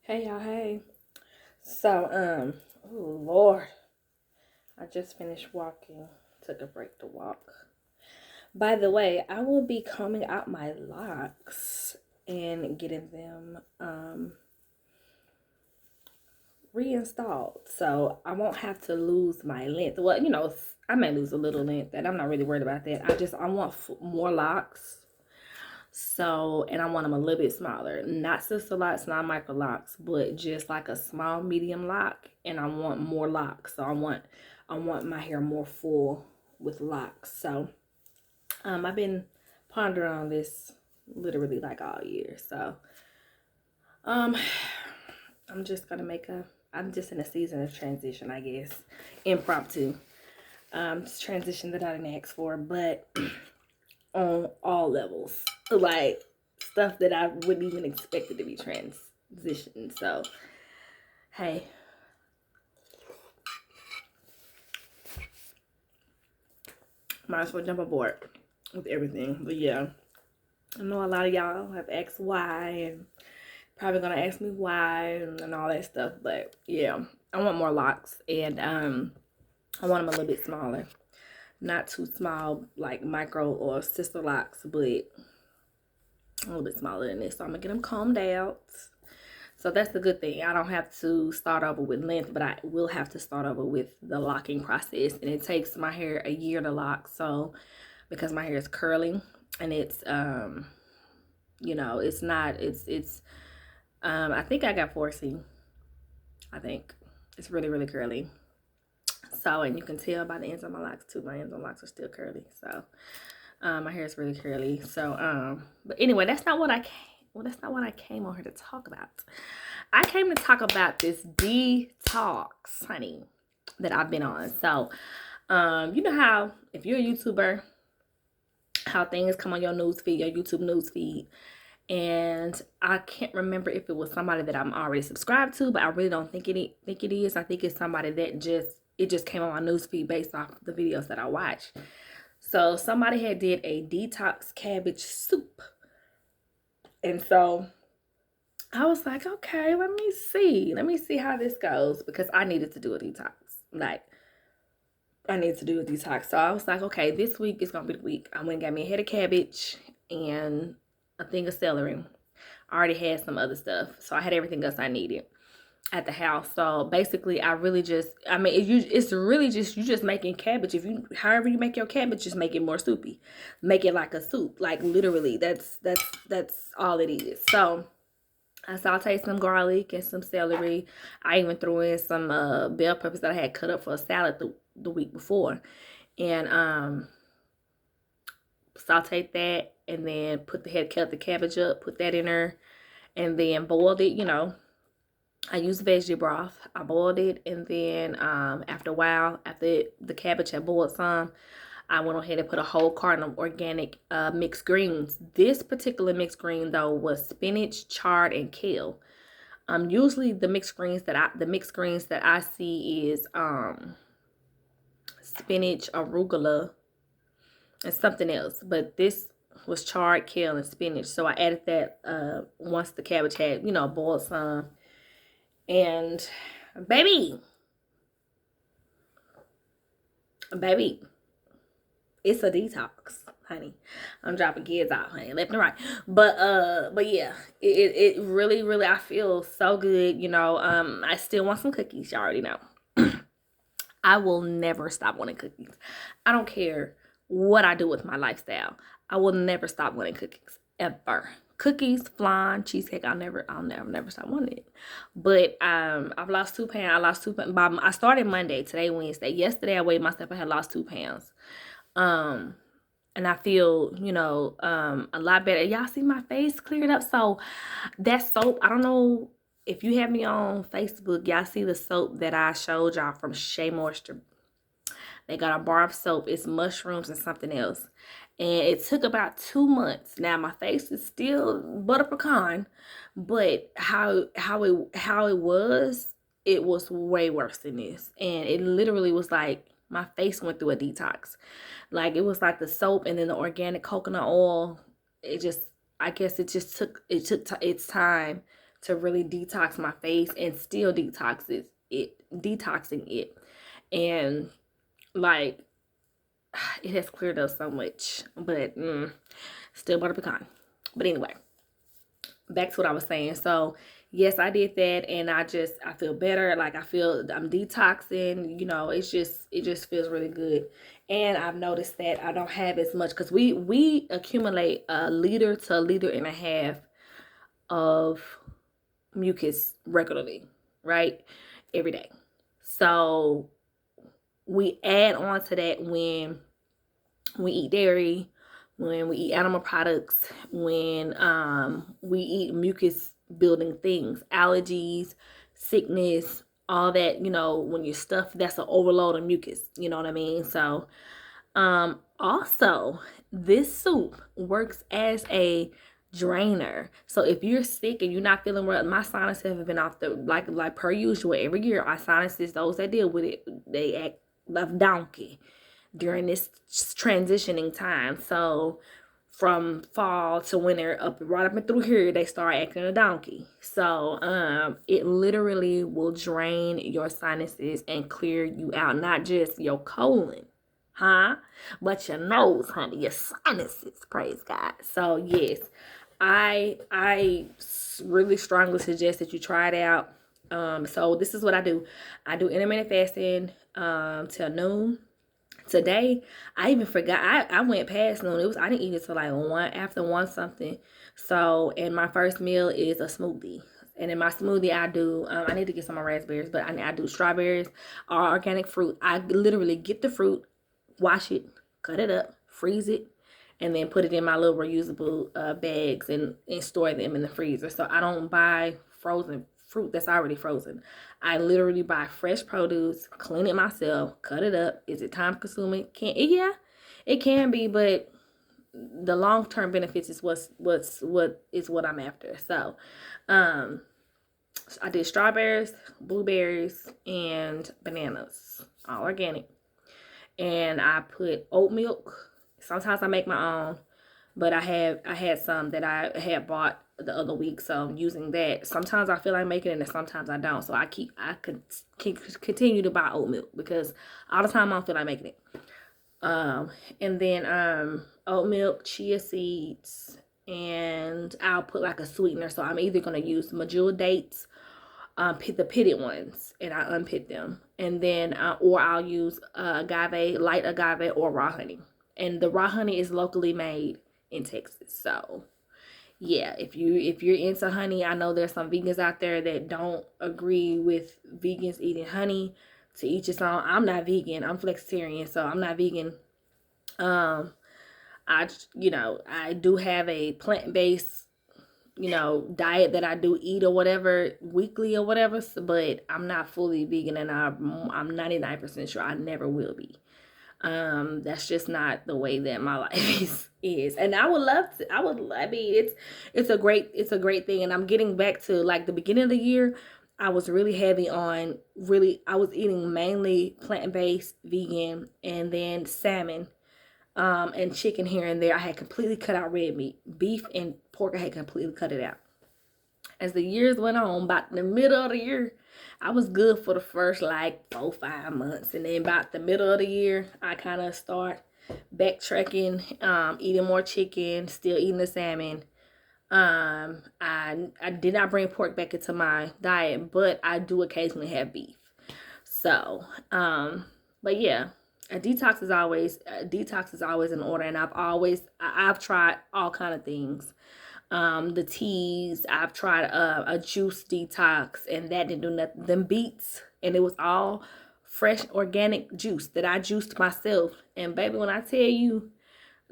Hey y'all, hey. So, oh Lord, I just finished walking. Took a break to walk. By the way, I will be combing out my locks and getting them reinstalled. So I won't have to lose my length. Well, I may lose a little length, and I'm not really worried about that. I want more locks. So, and I want them a little bit smaller, not sister locks, not micro locks, but just like a small medium lock. And I want more locks. So I want my hair more full with locks. So, I've been pondering on this literally like all year. So, um, I'm just gonna I'm just in a season of transition, I guess, impromptu. Transition that I didn't ask for, but on all levels, like stuff that I wouldn't even expect it to be transitioned. So, hey, might as well jump aboard with everything. But yeah, I know a lot of y'all have asked why and probably gonna ask me why and all that stuff. But yeah, I want more locks and I want them a little bit smaller, not too small like micro or sister locks, but a little bit smaller than this. So I'm gonna get them combed out. So that's the good thing. I don't have to start over with length, but I will have to start over with the locking process. And it takes my hair a year to lock. So because my hair is curly and it's it's not it's I think I got 4C. I think it's really, really curly. So, and you can tell by the ends of my locks too. My ends of my locks are still curly. So my hair is really curly. So but anyway, that's not what I came on here to talk about. I came to talk about this detox, honey, that I've been on. So, you know how if you're a YouTuber, how things come on your news feed, your YouTube news feed, and I can't remember if it was somebody that I'm already subscribed to, but I really don't think it is. I think it's somebody that just came on my news feed based off the videos that I watch. So somebody had did a detox cabbage soup. And so I was like, okay, let me see how this goes, because I needed to do a detox. Like, I need to do a detox. So I was like, okay, this week is gonna be the week. I went and got me a head of cabbage and a thing of celery. I already had some other stuff, so I had everything else I needed at the house. So basically, it's really just you just making cabbage. However you make your cabbage, just make it more soupy, make it like a soup. Like literally, that's all it is. So I sauteed some garlic and some celery. I even threw in some bell peppers that I had cut up for a salad the week before, and sauteed that, and then cut the cabbage up, put that in there, and then boiled it. I used veggie broth. I boiled it, and then after a while, after the cabbage had boiled some, I went ahead and put a whole carton of organic mixed greens. This particular mixed green though was spinach, chard, and kale. Usually the mixed greens that I see is spinach, arugula, and something else. But this was chard, kale, and spinach. So I added that once the cabbage had boiled some. And baby, it's a detox, honey. I'm dropping kids out, honey, left and right. But yeah, it really, really, I feel so good. I still want some cookies. You already know. I will never stop wanting cookies. I don't care what I do with my lifestyle. I will never stop wanting cookies ever. Cookies, flan, cheesecake. I'll never stop wanting it. But I've lost 2 pounds. I lost 2 pounds. I started Monday. Today Wednesday. Yesterday I weighed myself. I had lost 2 pounds. And I feel a lot better. Y'all see my face cleared up. So that soap, I don't know if you have me on Facebook, y'all see the soap that I showed y'all from Shea Moisture. They got a bar of soap. It's mushrooms and something else. And it took about 2 months. Now my face is still butter pecan, but how it was way worse than this. And it literally was like my face went through a detox. Like it was like the soap and then the organic coconut oil. I guess it took its time to really detox my face and still detoxing it. And like, it has cleared up so much, but still butter pecan. But anyway, back to what I was saying. So yes, I did that, and I feel better. Like, I feel I'm detoxing, it just feels really good. And I've noticed that I don't have as much, because we accumulate a liter to a liter and a half of mucus regularly, right? Every day. So we add on to that when we eat dairy, when we eat animal products, when we eat mucus building things, allergies, sickness, all that, when you're stuffed, that's an overload of mucus, you know what I mean? So also, this soup works as a drainer. So if you're sick and you're not feeling well, my sinuses have been off the like per usual every year. Our sinuses, those that deal with it, they act like donkey during this transitioning time. So from fall to winter, right up and through here, they start acting a donkey. So it literally will drain your sinuses and clear you out, not just your colon, but your nose, honey, your sinuses. Praise God. So yes, I really strongly suggest that you try it out. So this is what I do. I do intermittent fasting till noon. Today, I even forgot. I went past noon. I didn't eat it till like 1, after 1 something. So, and my first meal is a smoothie. And in my smoothie, I do, I need to get some more raspberries, but I do strawberries or organic fruit. I literally get the fruit, wash it, cut it up, freeze it, and then put it in my little reusable bags and store them in the freezer. So I don't buy frozen fruit that's already frozen. I literally buy fresh produce, clean it myself, cut it up. Is it time consuming? Yeah, it can be, but the long-term benefits is what I'm after. So I did strawberries, blueberries, and bananas, all organic. And I put oat milk. Sometimes I make my own, but I had some that I had bought the other week, so I'm using that. Sometimes I feel like making it, and sometimes I don't. So I could continue to buy oat milk, because all the time I don't feel like making it. And then oat milk, chia seeds, and I'll put like a sweetener. So I'm either gonna use Majula dates, the pitted ones, and I unpit them, and then or I'll use agave, light agave, or raw honey. And the raw honey is locally made in Texas. So yeah, if you're into honey, I know there's some vegans out there that don't agree with vegans eating honey. To each his own. I'm not vegan. I'm flexitarian, so I'm not vegan. I do have a plant-based diet that I do eat or whatever weekly or whatever, but I'm not fully vegan, and I'm 99% sure I never will be. That's just not the way that my life is. And I would love to, it's a great thing. And I'm getting back to like the beginning of the year. I was really heavy on I was eating mainly plant-based, vegan, and then salmon, and chicken here and there. I had completely cut out red meat. Beef and pork, I had completely cut it out. As the years went on, about the middle of the year, I was good for the first like 4-5 months, and then about the middle of the year, I kind of start backtracking, eating more chicken, still eating the salmon. I did not bring pork back into my diet, but I do occasionally have beef. So, but yeah, a detox is always in order, and I've tried all kind of things. The teas, I've tried a juice detox, and that didn't do nothing. Them beets, and it was all fresh organic juice that I juiced myself. And baby, when I tell you,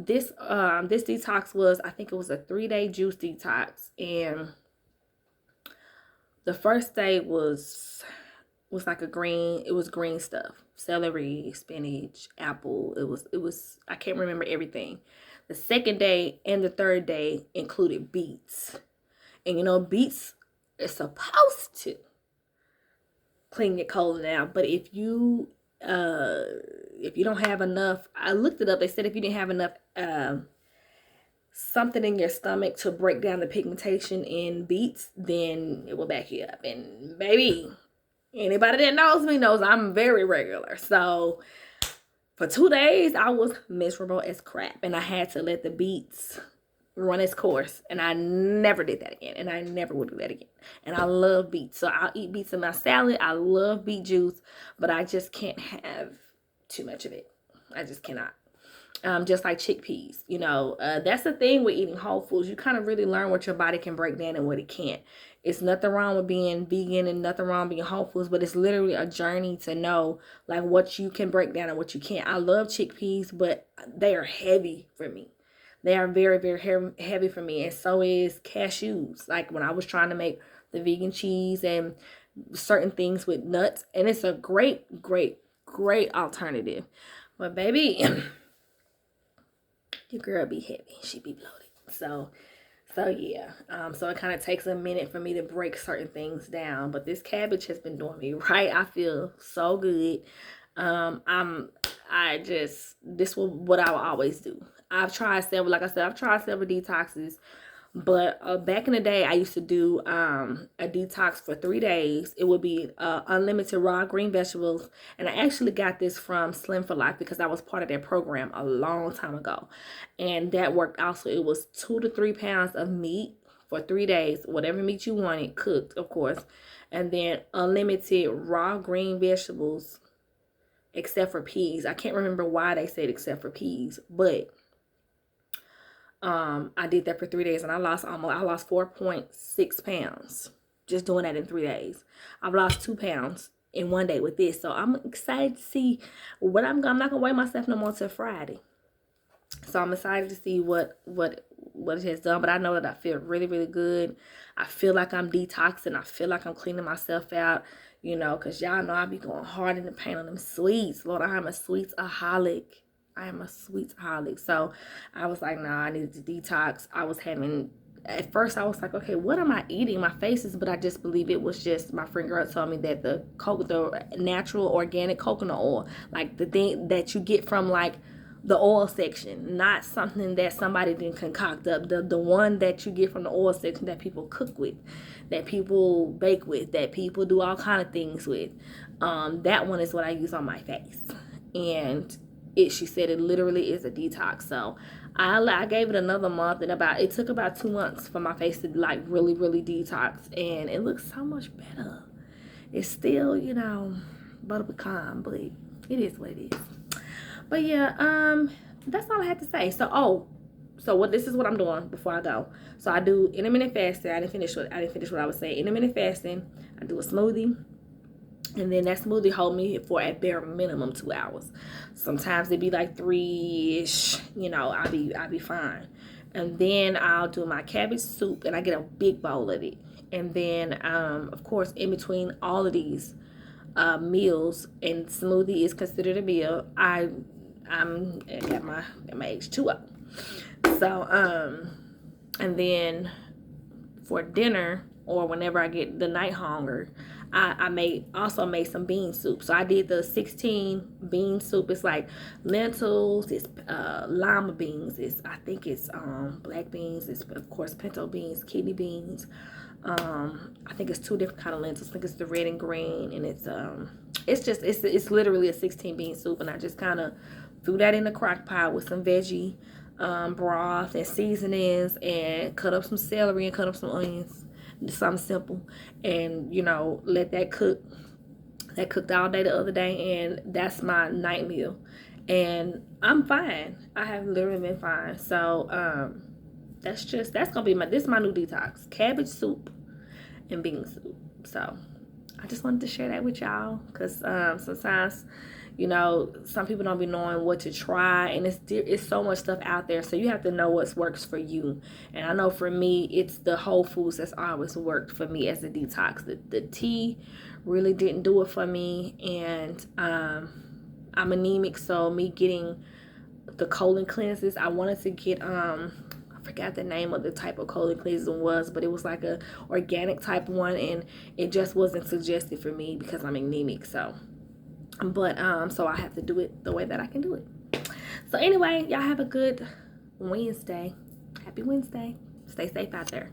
this detox was, I think it was a 3-day juice detox, and the first day was like it was green stuff, celery, spinach, apple. It was I can't remember everything. The second day and the third day included beets. And beets is supposed to clean your colon out. But if you don't have enough, I looked it up. They said if you didn't have enough something in your stomach to break down the pigmentation in beets, then it will back you up. And baby, anybody that knows me knows I'm very regular. So for 2 days, I was miserable as crap. And I had to let the beets run its course. And I never did that again. And I never will do that again. And I love beets. So I'll eat beets in my salad. I love beet juice. But I just can't have too much of it. I just cannot. Just like chickpeas, you know, that's the thing with eating whole foods. You kind of really learn what your body can break down and what it can't. It's nothing wrong with being vegan and nothing wrong with being whole foods, but it's literally a journey to know like what you can break down and what you can't. I love chickpeas, but they are heavy for me. They are very, very heavy for me. And so is cashews. Like when I was trying to make the vegan cheese and certain things with nuts, and it's a great alternative. But baby, your girl be heavy. She be bloated. So yeah. So it kind of takes a minute for me to break certain things down. But this cabbage has been doing me right. I feel so good. This was what I will always do. I've tried several detoxes. But back in the day, I used to do a detox for 3 days. It would be unlimited raw green vegetables. And I actually got this from Slim for Life because I was part of their program a long time ago. And that worked also. It was 2 to 3 pounds of meat for 3 days. Whatever meat you wanted, cooked, of course. And then unlimited raw green vegetables, except for peas. I can't remember why they said except for peas. But I did that for 3 days and I lost 4.6 pounds just doing that in 3 days. I've lost 2 pounds in 1 day with this. So I'm excited to see what I'm not gonna weigh myself no more till Friday. So I'm excited to see what it has done. But I know that I feel really, really good. I feel like I'm detoxing. I feel like I'm cleaning myself out, you know, because y'all know I be going hard in the paint on them sweets. Lord, I am a sweets-aholic. So I was like, nah, I needed to detox. At first I was like, okay, what am I eating? My faces, but I just believe it was just, my friend girl told me that the natural organic coconut oil, like the thing that you get from like the oil section, not something that somebody didn't concoct up. The one that you get from the oil section that people cook with, that people bake with, that people do all kind of things with. That one is what I use on my face. And she said it literally is a detox. So I gave it another month, and it took about 2 months for my face to like really, really detox, and it looks so much better. It's still, you know, butter pecan, but it is what it is. But yeah, that's all I had to say. So this is what I'm doing before I go. So I do intermittent fasting. I didn't finish what I was saying. Intermittent fasting. I do a smoothie. And then that smoothie hold me for at bare minimum 2 hours. Sometimes it'd be like 3-ish. You know, I'll be fine. And then I'll do my cabbage soup, and I get a big bowl of it. And then, of course, in between all of these meals, and smoothie is considered a meal, I'm at my H2O. So, and then for dinner or whenever I get the night hunger, I also made some bean soup. So I did the 16 bean soup. It's like lentils, it's lima beans, I think it's black beans, it's of course pinto beans, kidney beans. I think it's 2 different kind of lentils. I think it's the red and green, and it's literally a 16 bean soup. And I just kind of threw that in the crock pot with some veggie broth and seasonings, and cut up some celery and cut up some onions. Something simple, and you know, let that cook. That cooked all day the other day, and that's my night meal, and I'm fine. I have literally been fine. So that's gonna be my new detox: cabbage soup and bean soup. So I just wanted to share that with y'all, because sometimes, you know, some people don't be knowing what to try, and it's so much stuff out there. So you have to know what works for you. And I know for me, it's the whole foods that's always worked for me as a detox. The tea really didn't do it for me, and I'm anemic, so me getting the colon cleanses, I wanted to get I forgot the name of the type of colon cleanser was, but it was like a organic type one, and it just wasn't suggested for me because I'm anemic. So I have to do it the way that I can do it. So anyway, y'all have a good Wednesday. happy Wednesday. Stay safe out there.